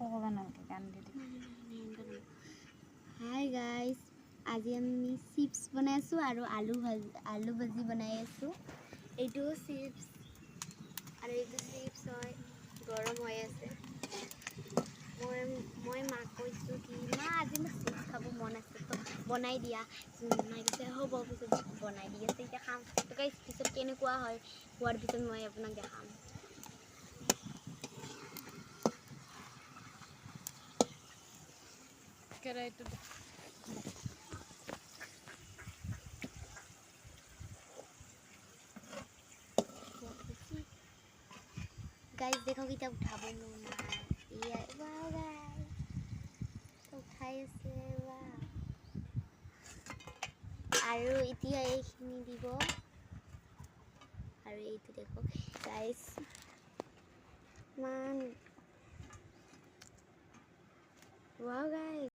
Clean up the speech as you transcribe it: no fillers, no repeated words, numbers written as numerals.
ক'ব নালাগে গান দি দিম হাই গাইজ আজি আমি চিপছ বনাই আছোঁ আৰু আলু ভাজি বনাই আছোঁ এইটো চিপছ আৰু এইটো চিপছ হয় গৰম হৈ আছে মই মাক কৈছোঁ কি মা আজি মোক চিপছ খাব মন আছে তো বনাই দিয়া মায়ে কৈছে হ'ব পিছত বনাই দি আছে এতিয়া খাম তো গাইজ পিছত কেনেকুৱা হয় হোৱাৰ পিছত মই আপোনাক দেখাম কেৰাহীটো गाइस देखो कि तब उठाबो ना ये वाओ गाइस उठाই আছে वाओ আৰু এতিয়া এইখিনি দিব আৰু এইটো দেখো গাইস মান वाओ गाइस